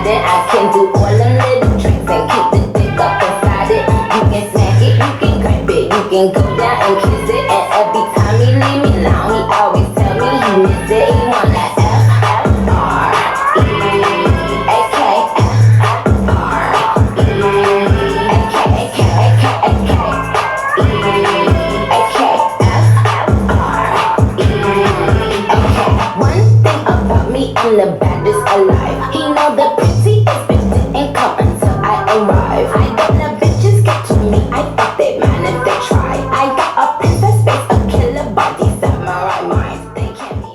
riding. I can do all them little tricks and keep the dick up inside it. You can smack it, you can grab it, you can go down and kiss it. And every time he leave me alone, he always tell me he miss it. He want that I'm the baddest alive. He know the prettiest bitch didn't come until I arrive. I don't let bitches get to me. I fuck they man if they try. I